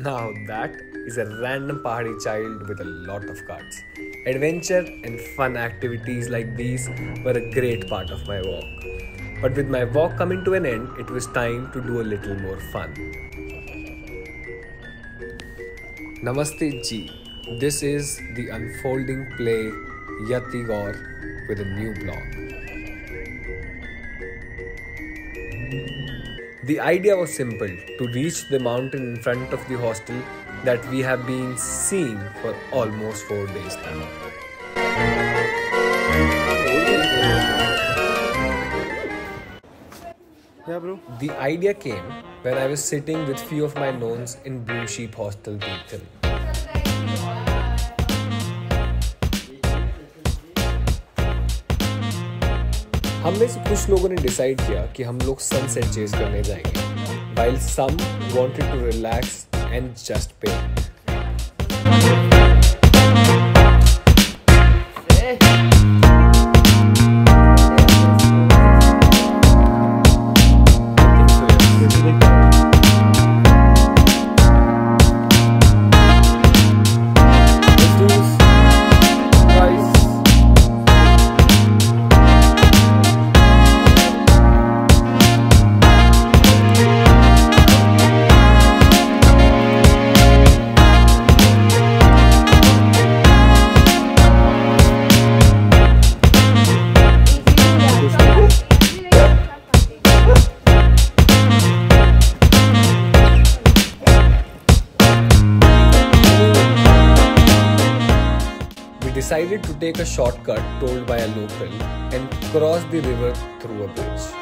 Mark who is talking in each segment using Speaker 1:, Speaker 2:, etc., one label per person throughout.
Speaker 1: Now that is a random Pahadi child with a lot of cards. Adventure and fun activities like these were a great part of my walk. But with my walk coming to an end, it was time to do a little more fun. Namaste Ji. This is the unfolding play Yati Gaur with a new blog. The idea was simple, to reach the mountain in front of the hostel that we have been seeing for almost 4 days now.
Speaker 2: Yeah, bro.
Speaker 1: The idea came when I was sitting with few of my knowns in Blue Sheep Hostel, Beacon. हम में से कुछ लोगों ने decide किया कि हम लोग सनसेट चेज करने जाएंगे, while some wanted to relax and just paint. Decided to take a shortcut told by a local and cross the river through a bridge.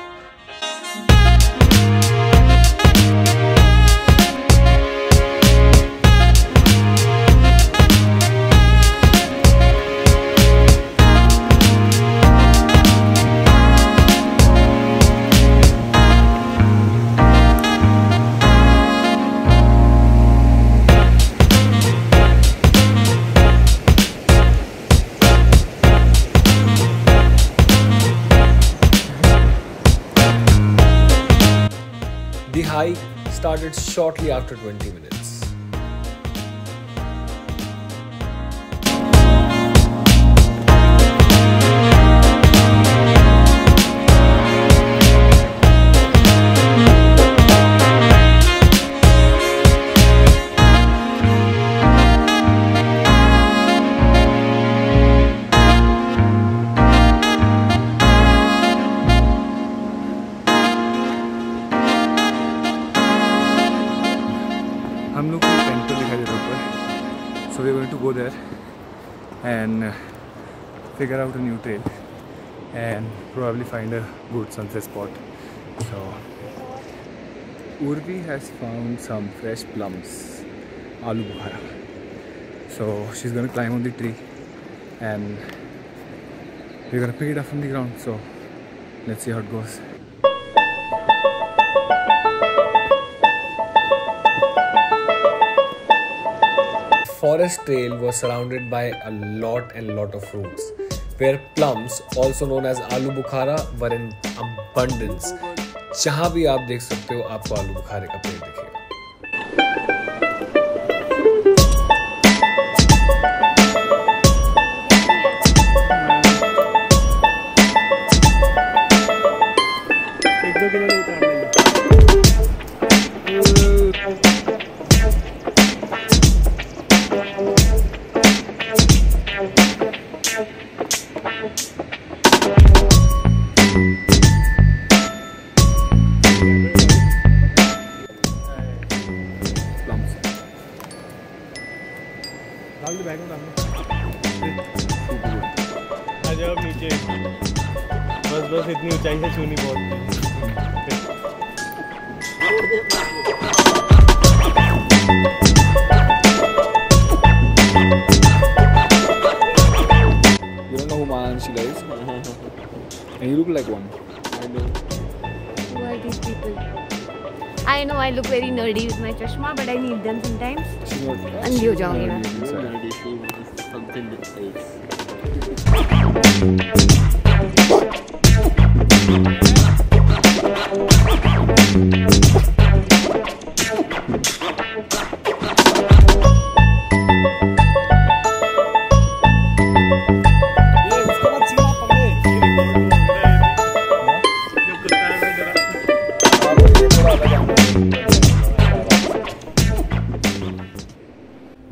Speaker 1: The hike started shortly after 20 minutes.
Speaker 2: हम लोग को temple दिखाई दे रहा है, so we are going to go there and figure out a new trail and probably find a good sunset spot. So Urvi has found some fresh plums, aloo bukhara. So she's going to climb on the tree and we're going to pick it up from the ground. So let's see how it goes.
Speaker 1: Forest trail was surrounded by a lot of fruits, where plums, also known as aloo bukhara, were in abundance. जहाँ भी आप देख सकते हो आपको आलू बुखारे का पेड़ दिखेगा.
Speaker 2: जब नीचे बस इतनी ऊंचाई से छूनी बहुत You don't know who Manshila is? And you look like one. I know.
Speaker 3: Who are these people? I know I look very nerdy with my chashma, but I need them sometimes. अंधी हो जाऊंगी मैं.
Speaker 4: Something that says.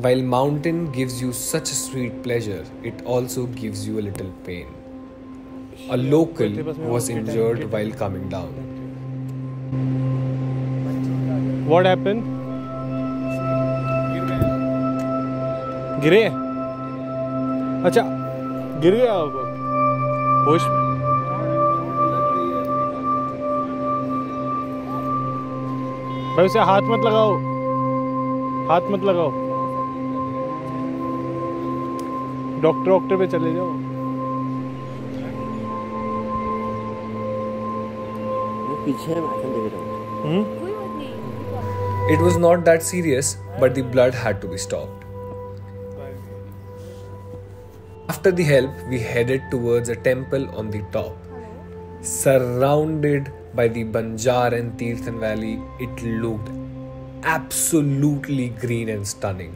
Speaker 1: While mountain gives you such a sweet pleasure, it also gives you a little pain. A local was injured while coming down.
Speaker 4: What happened? गिरे? अच्छा, गिर गया होश में? भाई उसे हाथ मत लगाओ, हाथ मत लगाओ। डॉक्टर पे चले जाओ।
Speaker 5: पीछे
Speaker 1: It was not that serious, but the blood had to be stopped. After the help, we headed towards a temple on the top. Surrounded by the Banjar and Tirthan Valley, it looked absolutely green and stunning.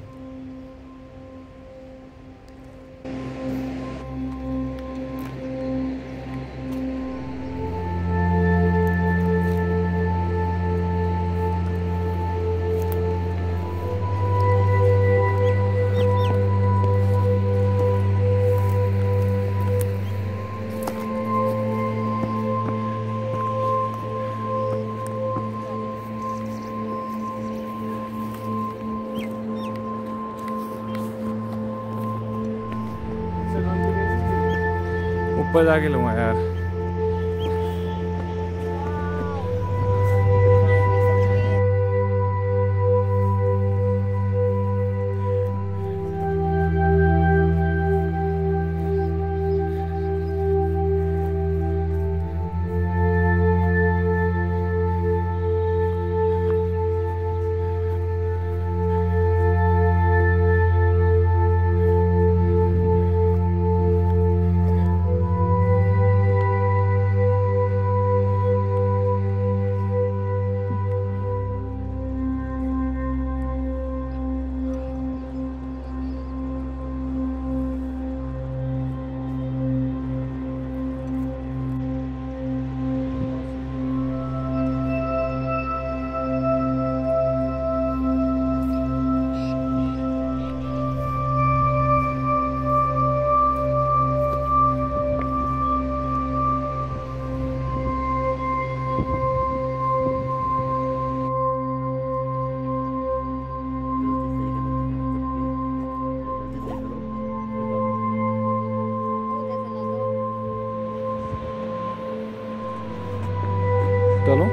Speaker 2: ऊपर जाके लूँगा यार। चलो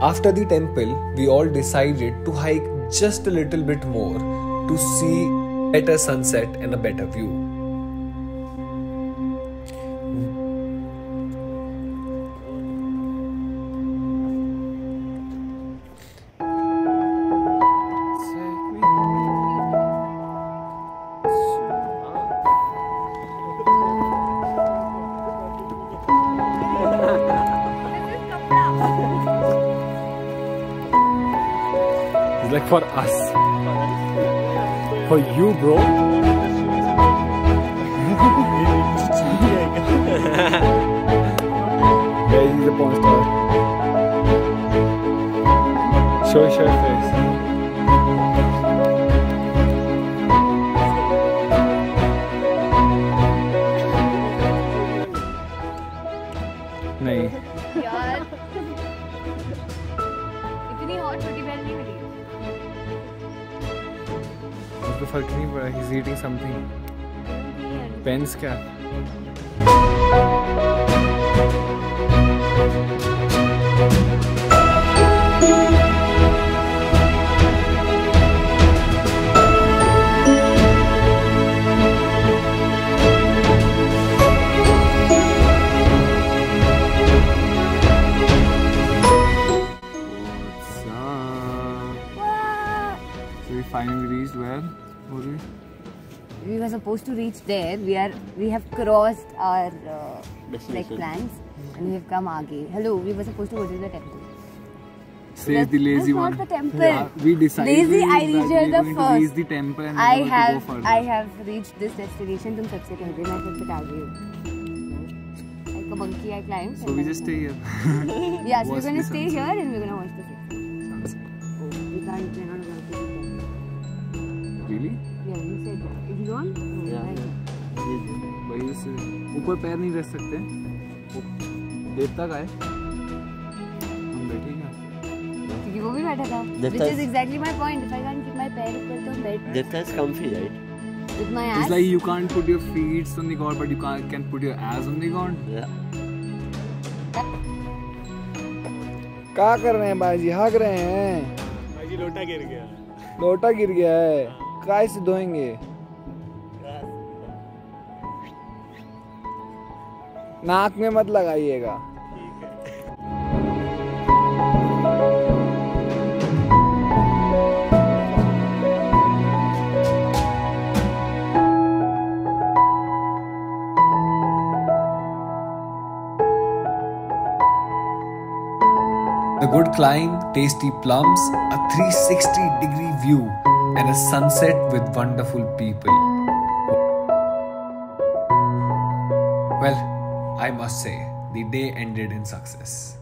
Speaker 1: After the temple, we all decided to hike just a little bit more to see better sunset and a better view.
Speaker 2: It's like for us, for you, bro. Guys, he's a porn star. Show your face. नहीं
Speaker 3: यार इतनी hot छोटी बहन नहीं मिली।
Speaker 2: उसको फर्क नहीं पड़ा। He's eating something. Pens क्या? Finally reached where?
Speaker 3: We were supposed to reach there. We have crossed our like plans and we have come आगे. Hello, we were supposed to go to the temple.
Speaker 2: Says the lazy one.
Speaker 3: That's not the temple.
Speaker 2: Yeah, we decided
Speaker 3: Lazy, I reached here the
Speaker 2: to
Speaker 3: first.
Speaker 2: reach the temple and we want to go further.
Speaker 3: I have reached this destination. तुम सबसे कह रहे हो, मैं सबसे बता रही हूँ. I a monkey I climbed.
Speaker 2: So we just stay here.
Speaker 3: Yeah, so we're
Speaker 2: watch
Speaker 3: gonna
Speaker 2: the
Speaker 3: stay
Speaker 2: sunset.
Speaker 3: here and we're gonna watch the sunset.
Speaker 2: Sunset.
Speaker 3: Oh, we can't. We're not allowed to do that.
Speaker 2: Really?
Speaker 3: Yeah, you said that. Is it on? No,
Speaker 5: Yeah.
Speaker 3: right.
Speaker 2: भाई उस ऊपर पैर नहीं रख सकते. देवता का है. हम बैठेंगे.
Speaker 3: क्योंकि वो भी बैठा था.
Speaker 5: That
Speaker 3: Which is
Speaker 5: is-
Speaker 3: exactly my point. If I can't keep my पैर ऊपर तो बैठ
Speaker 5: That is comfy, right?
Speaker 3: with my
Speaker 2: It's
Speaker 3: ass.
Speaker 2: like you can't put your feet on the ground, but you can put your ass on the ground.
Speaker 5: Yeah.
Speaker 2: क्या कर रहे हैं बाजी? हाँक रहे हैं.
Speaker 4: भाई लोटा गिर गया.
Speaker 2: लोटा गिर गया है. काय से धोएंगे? नाक में मत लगाइएगा.
Speaker 1: The good climb, tasty plums, a 360-degree view, and a sunset with wonderful people. Well, I must say, the day ended in success.